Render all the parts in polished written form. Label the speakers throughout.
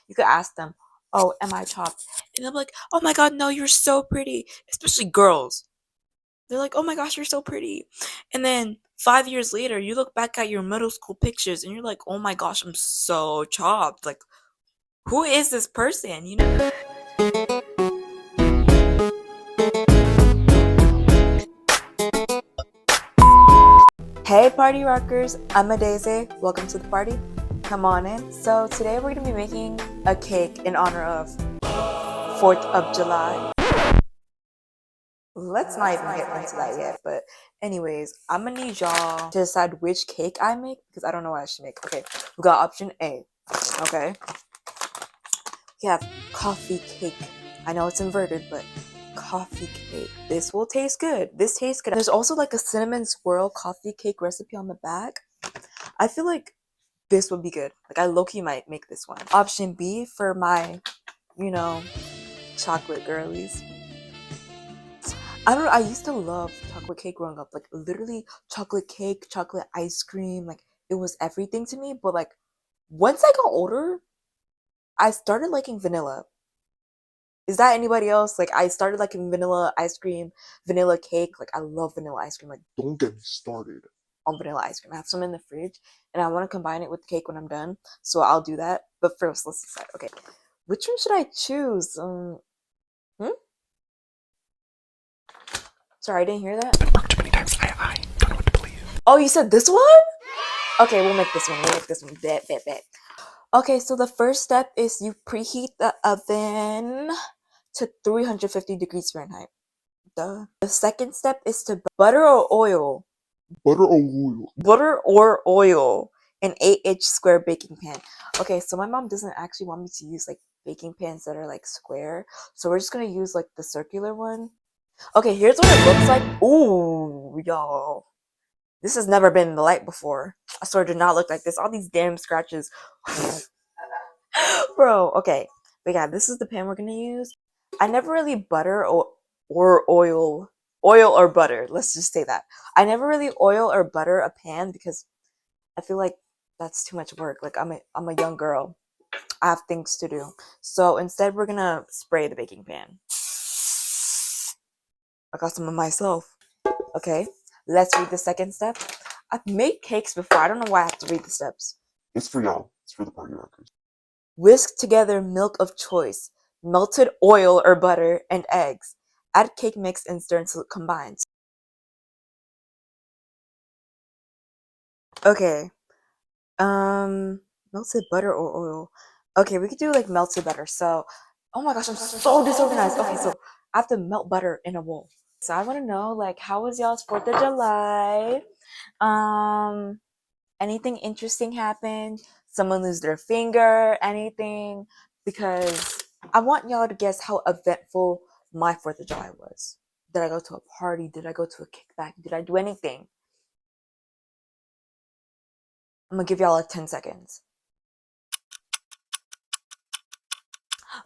Speaker 1: You could ask them, "Oh, am I chopped?" And they'll be like, "Oh my god, no, you're so pretty." Especially girls. They're like, "Oh my gosh, you're so pretty." And then 5 years later, you look back at your middle school pictures and you're like, "Oh my gosh, I'm so chopped." Like, who is this person? You know? Hey, party rockers! I'm Adaeze. Welcome to the party. Come on in. So today we're gonna be making a cake in honor of 4th of July. Let's not even get into that yet. But anyways, I'm gonna need y'all to decide which cake I make because I don't know what I should make. Okay, we got option A. Okay, we have coffee cake. I know it's inverted, but coffee cake. This will taste good. This tastes good. There's also like a cinnamon swirl coffee cake recipe on the back. I feel like this would be good. Like I low-key might make this one. Option B for my, chocolate girlies. I don't know, I used to love chocolate cake growing up. Like literally chocolate cake, chocolate ice cream, like it was everything to me. But like once I got older, I started liking vanilla. Is that anybody else? Like I started liking vanilla ice cream, vanilla cake. Like I love vanilla ice cream. Like
Speaker 2: Don't get me started.
Speaker 1: on vanilla ice cream. I have some in the fridge and I want to combine it with the cake when I'm done. So I'll do that. But first, let's decide. Okay, which one should I choose? Sorry, I didn't hear that.
Speaker 2: Too many times. I don't know what to believe.
Speaker 1: Oh, you said this one? Okay, we'll make this one. We'll make this one. Bet. Okay, so the first step is you preheat the oven to 350 degrees Fahrenheit. Duh. The second step is to butter or oil.
Speaker 2: Butter or oil?
Speaker 1: Butter or oil an 8-inch square baking pan. Okay, so my mom doesn't actually want me to use like baking pans that are like square. So we're just gonna use like the circular one. Okay, here's what it looks like. Ooh, y'all. This has never been in the light before. I swear it did not look like this. All these damn scratches. Bro, okay. But yeah, this is the pan we're gonna use. I never really butter or oil or butter. Let's just say that. I never really oil or butter a pan because I feel like that's too much work. Like I'm a young girl. I have things to do. So instead we're gonna spray the baking pan. I got some of myself. Okay, let's read the second step. I've made cakes before. I don't know why I have to read the steps.
Speaker 2: It's for y'all. It's for the party rockers.
Speaker 1: Whisk together milk of choice, melted oil or butter, and eggs. Add cake mix and stir until it combines. Okay. Melted butter or oil. Okay, we could do like melted butter. So, oh my gosh, I'm so disorganized. Okay, so I have to melt butter in a bowl. So I want to know, like, how was y'all's 4th of July? Anything interesting happened? Someone lose their finger? Anything? Because I want y'all to guess how eventful my 4th of July was. Did I go to a party? Did I go to a kickback? Did I do anything? I'm gonna give y'all 10 seconds.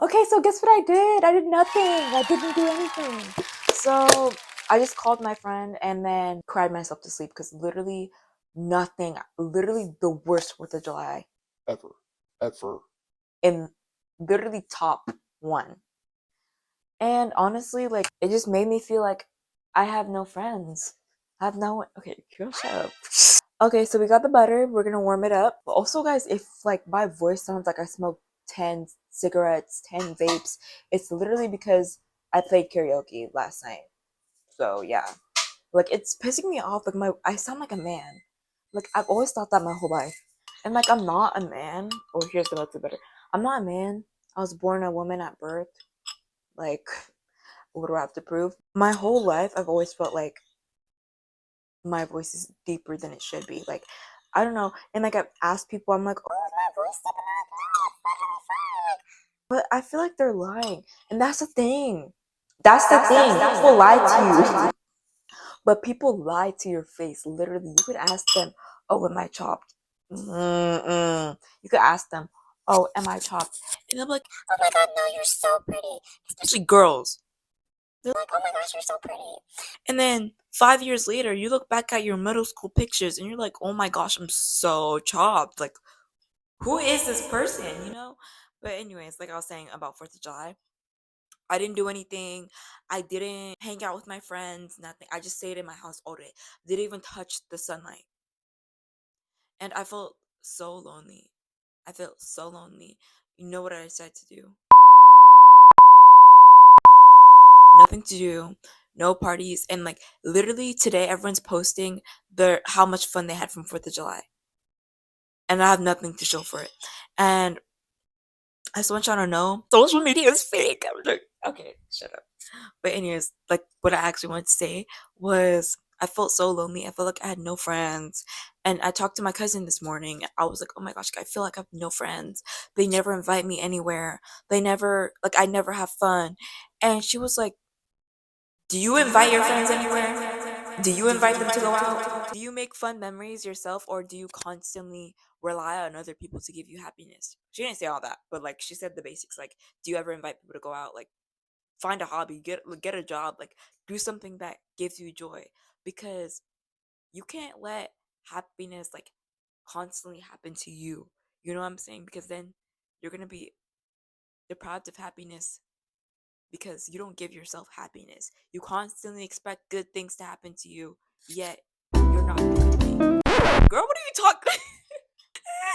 Speaker 1: Okay, so guess what I did? I did nothing. I didn't do anything. So I just called my friend and then cried myself to sleep because literally nothing, literally the worst 4th of July
Speaker 2: Ever.
Speaker 1: in literally top one. And honestly, like it just made me feel like I have no friends. I have no one. Okay, girl, shut up. Okay, so we got the butter. We're gonna warm it up. But also, guys, if like my voice sounds like I smoked 10 cigarettes, 10 vapes, it's literally because I played karaoke last night. So yeah, like it's pissing me off. Like I sound like a man. Like I've always thought that my whole life, and like I'm not a man. Oh, here's the melted butter. I'm not a man. I was born a woman at birth. Like, what do I have to prove? My whole life, I've always felt like my voice is deeper than it should be. Like, I don't know. And like I've asked people, I'm like, oh, is my voice deep enough? But I feel like they're lying, and that's the thing. That's the thing. People lie to you. But people lie to your face. Literally, you could ask them, "Oh, am I chopped?" You could ask them, "Oh, am I chopped?" And they'll be like, "Oh my god, no, you're so pretty." Especially girls. They're like, "Oh my gosh, you're so pretty." And then 5 years later, you look back at your middle school pictures and you're like, "Oh my gosh, I'm so chopped." Like, who is this person? You know? But anyways, like I was saying about 4th of July, I didn't do anything. I didn't hang out with my friends, nothing. I just stayed in my house all day. Didn't even touch the sunlight. And I felt so lonely. I felt so lonely. You know what I decided to do? Nothing to do, no parties, and like literally today everyone's posting their how much fun they had from 4th of July. And I have nothing to show for it. And I just want y'all to know social media is fake. I'm like, okay, shut up. But anyways, like what I actually wanted to say was I felt so lonely. I felt like I had no friends. And I talked to my cousin this morning. I was like, oh my gosh, I feel like I have no friends. They never invite me anywhere. They never like I never have fun. And she was like, do you invite your friends anywhere? Do you invite them to go out? Do you make fun memories yourself or do you constantly rely on other people to give you happiness? She didn't say all that, but like she said the basics like do you ever invite people to go out? Like find a hobby, get a job, like do something that gives you joy because you can't let happiness like constantly happen to you. You know what I'm saying? Because then you're going to be deprived of happiness because you don't give yourself happiness. You constantly expect good things to happen to you, yet you're not doing it. Girl, what are you talking?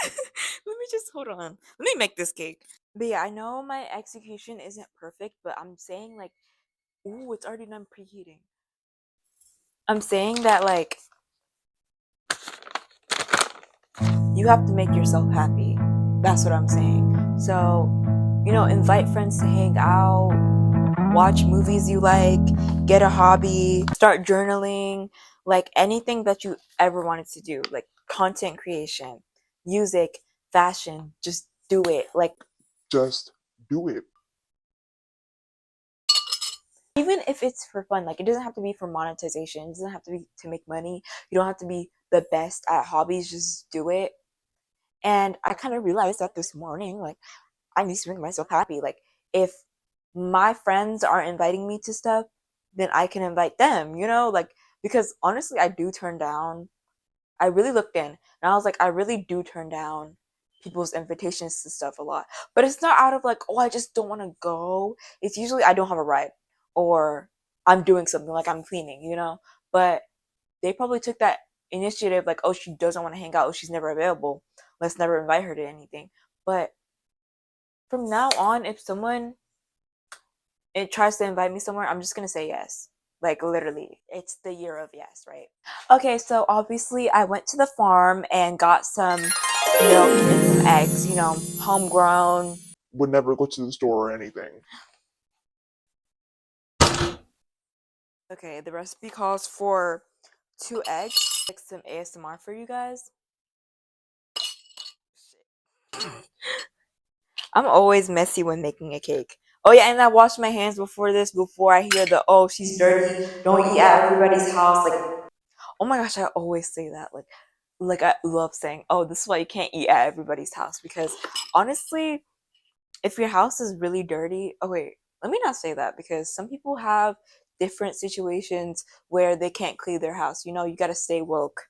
Speaker 1: Let me just hold on. Let me make this cake. But yeah, I know my execution isn't perfect, but I'm saying like, ooh, it's already done preheating. I'm saying that like you have to make yourself happy. That's what I'm saying. So, invite friends to hang out, watch movies you like, get a hobby, start journaling, like anything that you ever wanted to do, like content creation, music, fashion, just do it. Like,
Speaker 2: Just do it.
Speaker 1: even if it's for fun, like it doesn't have to be for monetization, it doesn't have to be to make money. You don't have to be the best at hobbies, just do it. And I kind of realized that this morning, like, I need to make myself happy. Like, if my friends are inviting me to stuff, then I can invite them, like, because honestly, I really looked in and I was like, I really do turn down people's invitations to stuff a lot. But it's not out of like, oh, I just don't want to go. It's usually I don't have a ride or I'm doing something like I'm cleaning, But they probably took that initiative like, oh, she doesn't want to hang out, oh, she's never available, let's never invite her to anything. But from now on, if someone it tries to invite me somewhere, I'm just gonna say yes. Like literally, it's the year of yes, right? Okay, so obviously I went to the farm and got some milk and some eggs, homegrown.
Speaker 2: Would never go to the store or anything.
Speaker 1: Okay, the recipe calls for 2 eggs, like some ASMR for you guys. I'm always messy when making a cake. Oh yeah, and I washed my hands before this, before I hear the oh she's dirty, don't eat at everybody's house. Like, oh my gosh, I always say that. Like I love saying, oh, this is why you can't eat at everybody's house. Because honestly, if your house is really dirty, oh wait, let me not say that because some people have different situations where they can't clean their house. You gotta stay woke.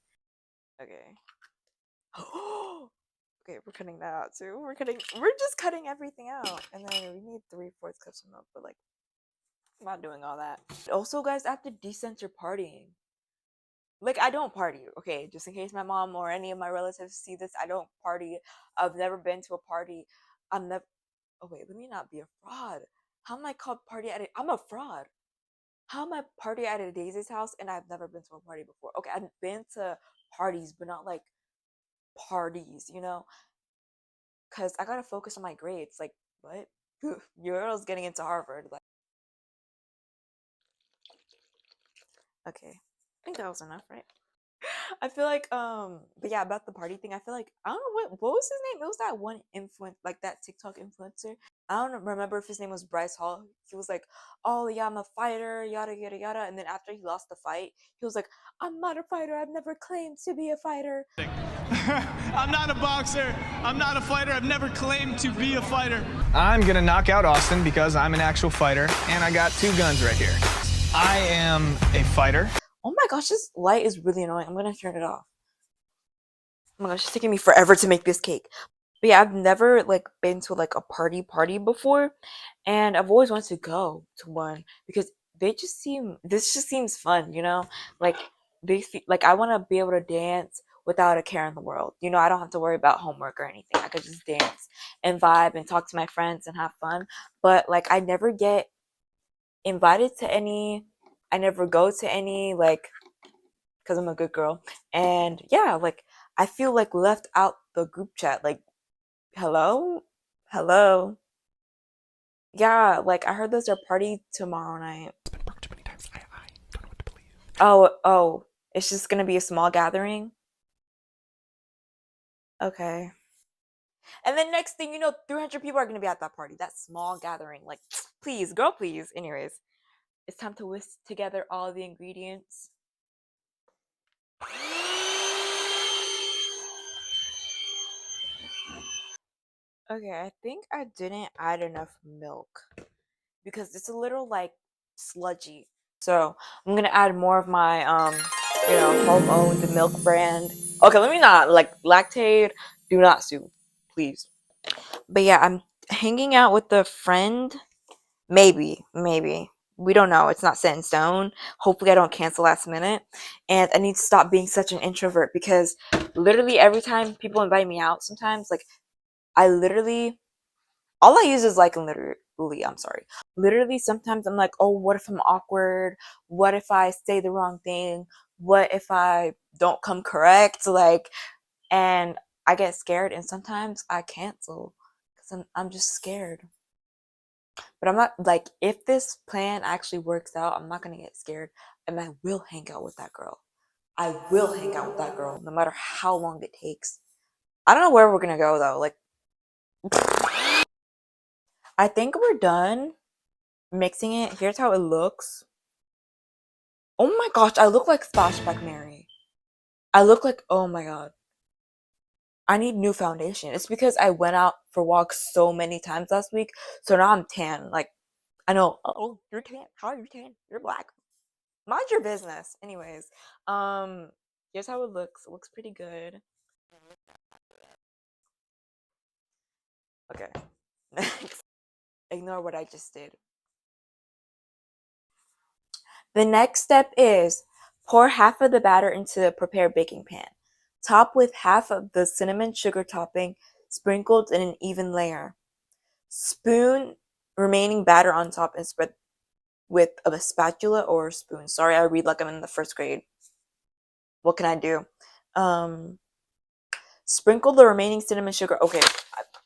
Speaker 1: Okay. Okay, we're cutting that out too. We're just cutting everything out. And then we need 3/4 cups of milk, but like, I'm not doing all that. Also, guys, I have to decenter partying. Like, I don't party, okay? Just in case my mom or any of my relatives see this, I don't party. I've never been to a party. I'm never. Oh wait, let me not be a fraud. How am I called party at? I'm a fraud. How am I party at a Daisy's house and I've never been to a party before? Okay, I've been to parties, but not like parties, because I gotta focus on my grades. Like, what? Your girl's getting into Harvard. Like, okay, I think that was enough, right? I feel like, but yeah, about the party thing, I feel like I don't know what was his name. It was that one like that TikTok influencer. I don't remember if his name was Bryce Hall. He was like, "Oh yeah, I'm a fighter, yada yada yada," and then after he lost the fight, he was like, "I'm not a fighter. I've never claimed to be a fighter."
Speaker 3: I'm not a boxer. I'm not a fighter. I've never claimed to be a fighter.
Speaker 4: I'm gonna knock out Austin because I'm an actual fighter and I got 2 guns right here. I am a fighter.
Speaker 1: Oh my gosh, this light is really annoying. I'm gonna turn it off. Oh my gosh, it's taking me forever to make this cake. But yeah, I've never like been to like a party before, and I've always wanted to go to one because this just seems fun, you know? Like like I want to be able to dance without a care in the world. You know, I don't have to worry about homework or anything. I could just dance and vibe and talk to my friends and have fun. But like I never get invited to any, I never go to any, like because I'm a good girl. And yeah, like I feel like left out the group chat. Like, hello? Hello? Yeah, like I heard there's a party tomorrow night.
Speaker 2: It's been broke too many times. I don't know what to believe.
Speaker 1: Oh, it's just gonna be a small gathering? Okay. And then next thing you know, 300 people are gonna be at that party. That small gathering. Like, please, girl, please. Anyways, it's time to whisk together all the ingredients. Okay, I think I didn't add enough milk because it's a little like sludgy. So I'm gonna add more of my home-owned milk brand. Okay, let me not like lactate. Do not sue, please. But yeah, I'm hanging out with a friend. Maybe. We don't know. It's not set in stone. Hopefully, I don't cancel last minute. And I need to stop being such an introvert because literally every time people invite me out, sometimes like I literally all I use is like literally, I'm sorry. Literally sometimes I'm like, oh, what if I'm awkward? What if I say the wrong thing? What if I don't come correct? Like, and I get scared and sometimes I cancel because I'm just scared. But I'm not like, if this plan actually works out, I'm not gonna get scared and I will hang out with that girl. I will hang out with that girl no matter how long it takes. I don't know where we're gonna go though. Like, I think we're done mixing it. Here's how it looks. Oh my gosh, I look like Splashback Mary. I look like, oh my god. I need new foundation. It's because I went out for walks so many times last week, so now I'm tan. Like, I know, oh, you're tan. How are you tan? You're black. Mind your business. Anyways, here's how it looks. It looks pretty good. Okay. Next. Ignore what I just did. The next step is pour half of the batter into the prepared baking pan. Top with half of the cinnamon sugar topping sprinkled in an even layer. Spoon remaining batter on top and spread with a spatula or a spoon. Sorry, I read like I'm in the first grade. What can I do? Sprinkle the remaining cinnamon sugar. Okay,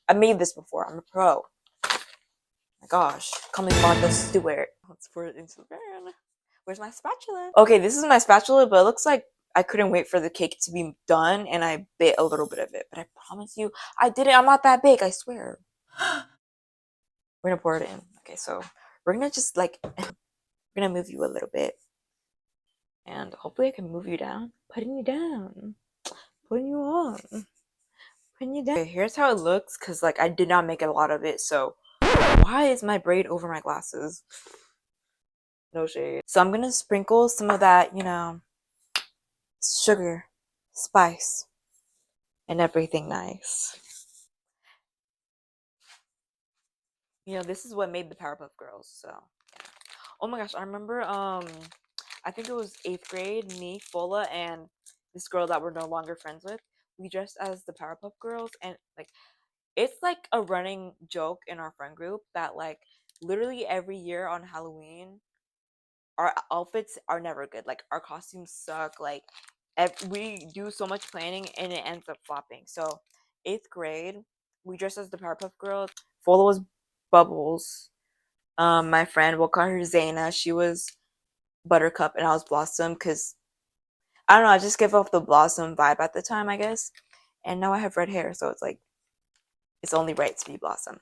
Speaker 1: I made this before. I'm a pro. My gosh, call me Martha Stewart. Let's pour it into the pan. Where's my spatula? Okay, this is my spatula, but it looks like I couldn't wait for the cake to be done and I bit a little bit of it. But I promise you, I did it. I'm not that big, I swear. We're gonna pour it in. Okay, so we're gonna just like, we're gonna move you a little bit. And hopefully I can move you down. Putting you down. Putting you on. Putting you down. Okay, here's how it looks, because like I did not make a lot of it, so why is my braid over my glasses? No shade. So I'm gonna sprinkle some of that, sugar, spice, and everything nice. This is what made the Powerpuff Girls, so yeah. Oh my gosh, I remember I think it was 8th grade, me, Fola, and this girl that we're no longer friends with. We dressed as the Powerpuff Girls, and like it's like a running joke in our friend group that like literally every year on Halloween our outfits are never good. Like our costumes suck. Like we do so much planning and it ends up flopping. So 8th grade, we dressed as the Powerpuff Girls. Fola was Bubbles. My friend, we'll call her Zaina. She was Buttercup, and I was Blossom because I don't know. I just gave off the Blossom vibe at the time, I guess. And now I have red hair, so it's like it's only right to be Blossom.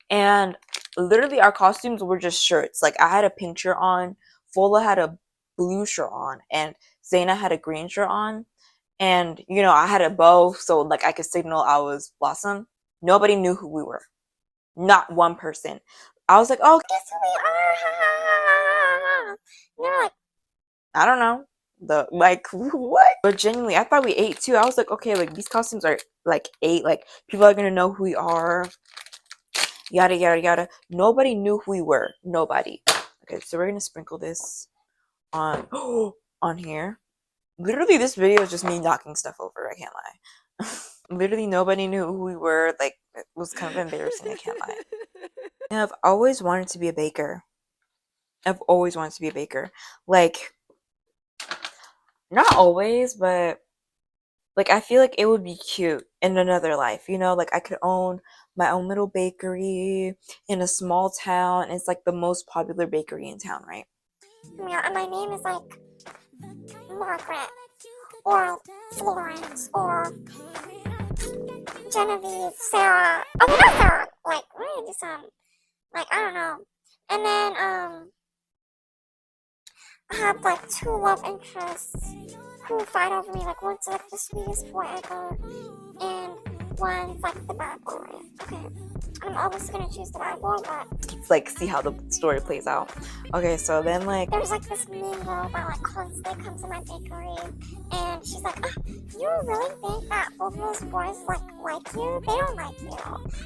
Speaker 1: And literally, our costumes were just shirts. Like I had a pink shirt on, Fola had a blue shirt on, and Zaina had a green shirt on. And I had a bow, so like I could signal I was Blossom. Nobody knew who we were. Not one person. I was like, oh, guess who we are? Yeah. I don't know. the like what? But genuinely, I thought we ate too. I was like, okay, like these costumes are like 8, like people are gonna know who we are, yada yada yada. Nobody knew who we were. Nobody. Okay, so we're gonna sprinkle this on on here. Literally, this video is just me knocking stuff over. I can't lie. Literally, nobody knew who we were. Like, it was kind of embarrassing. I can't lie. And I've always wanted to be a baker. I've always wanted to be a baker. Like, not always, but like I feel like it would be cute in another life. You know, like I could own my own little bakery in a small town. It's like the most popular bakery in town, right?
Speaker 5: Yeah, and my name is like Margaret or Florence or Genevieve, Sarah. Oh, not Sarah. Like, we're gonna do some, like, I don't know. And then, I have like 2 love interests who fight over me. Like, one's like the sweetest boy ever, and one's like the bad boy. Okay, I'm obviously gonna choose the bad boy, but
Speaker 1: Like, see how the story plays out. Okay, so then like
Speaker 5: there's like this mean girl that like constantly comes to my bakery, and she's like, oh, you really think that both of those boys like you? They don't like you.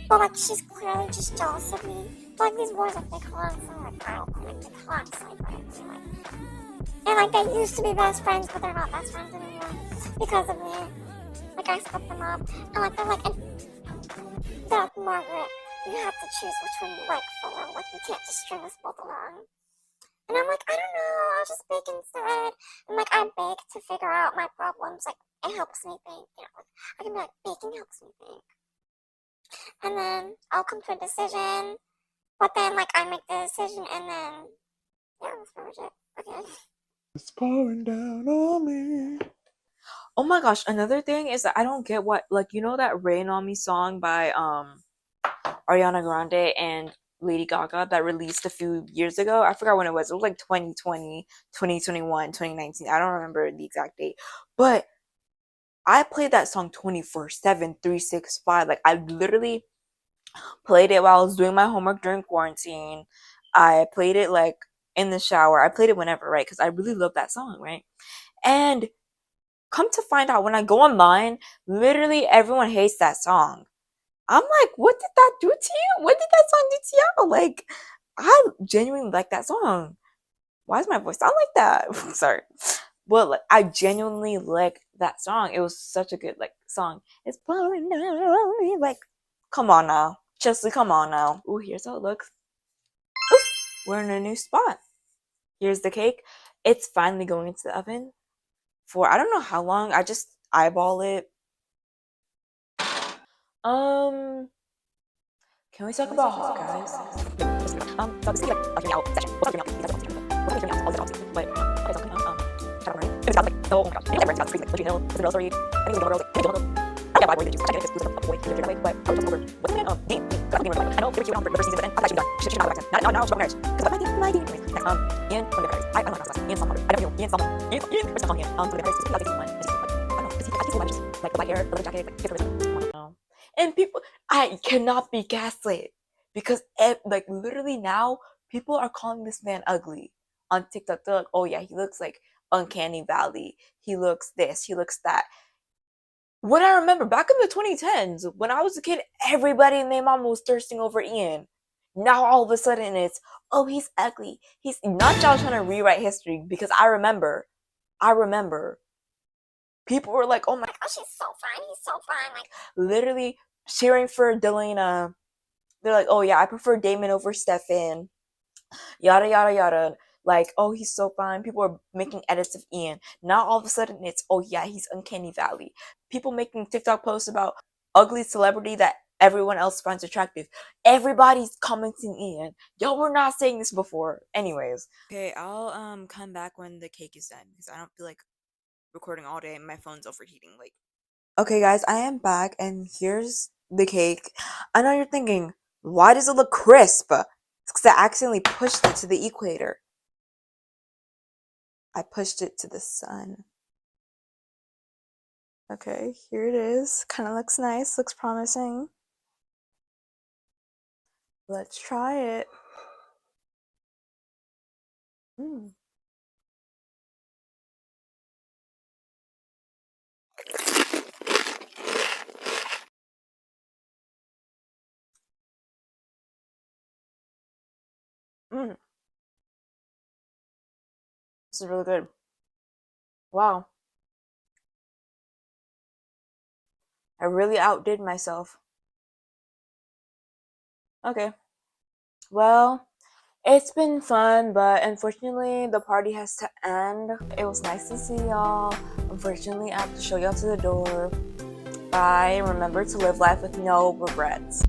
Speaker 5: But like she's clearly just jealous of me. But, like these boys like they constantly like they constantly fight with me, like, and like they used to be best friends, but they're not best friends anymore because of me. Like I split them up, and like they're like, Margaret, you have to choose which one you like for. Like you can't just string us both along. And I'm like, I don't know, I'll just bake instead. And like I bake to figure out my problems. Like it helps me think. You know, like, I can be like, baking helps me think. And then I'll come to a decision. But then like I make the decision, and then yeah, that's pretty much it. Okay.
Speaker 2: It's pouring down on me.
Speaker 1: oh my gosh, another thing is that I don't get what, like, you know that Rain on Me song by Ariana Grande and Lady Gaga that released a few years ago? I forgot when it was. It was like 2020, 2021, 2019. I don't remember the exact date. But I played that song 24/7, 365. Like I literally played it while I was doing my homework during quarantine. I played it like in the shower. I played it whenever, right? Because I really love that song, right? And come to find out, when I go online, literally everyone hates that song. I'm like, what did that do to you? What did that song do to you? Like, I genuinely like that song. Why does my voice sound like that? Sorry. But like, I genuinely like that song. It was such a good like song. It's blowing on me. Like, come on now. Chesley, come on now. Ooh, here's how it looks. Ooh, we're in a new spot. Here's the cake. It's finally going into the oven for I don't know how long. I just eyeball it. Can we talk about hot guys? So this is like a hear me out session. We'll talk hear me out. You guys don't hear me out. All the talks. But what is talking about? Chat about it. It was like, oh my gosh. It's like about crazy. Like, Liberty Hill, the real story. I think it was like, hey, I got why we did I get it because a boy here that way, but I was over. What's the name? Dean. Got the name like I know they were cute on for season, but then I thought she was done. She not back then. Now it's about marriage. Because I'm my Dean. Next Ian from the Paris. I don't know how to Ian Salmon. I don't know Ian Salmon. Ian. What's the Ian? From the Paris. He's like season 1. Like, I don't know. Is he actually so much like the white hair, the little jacket, like his and people, I cannot be gaslit because like literally now people are calling this man ugly on TikTok. They're like, oh yeah, he looks like Uncanny Valley. He looks this. He looks that. When I remember back in the 2010s, when I was a kid, everybody and their mom was thirsting over Ian. Now all of a sudden it's, oh, he's ugly. He's not y'all trying to rewrite history because I remember. People were like, oh my
Speaker 5: gosh, he's so fine. He's so fine. Like
Speaker 1: literally cheering for Delana. They're like, oh yeah, I prefer Damon over Stefan. Yada yada yada. Like, oh, he's so fine. People are making edits of Ian. Now all of a sudden it's, oh yeah, he's Uncanny Valley. People making TikTok posts about ugly celebrity that everyone else finds attractive. Everybody's commenting Ian. Y'all were not saying this before. Anyways. Okay, I'll come back when the cake is done because I don't feel like recording all day and my phone's overheating. Like, okay guys, I am back and here's the cake. I know you're thinking, why does it look crisp? It's because I accidentally pushed it to the equator. I pushed it to the sun. Okay, here it is. Kind of looks nice, looks promising. Let's try it. This is really good. Wow. I really outdid myself. Okay. Well, it's been fun, but unfortunately the party has to end. It was nice to see y'all. Unfortunately, I have to show y'all to the door. Bye. Remember to live life with no regrets.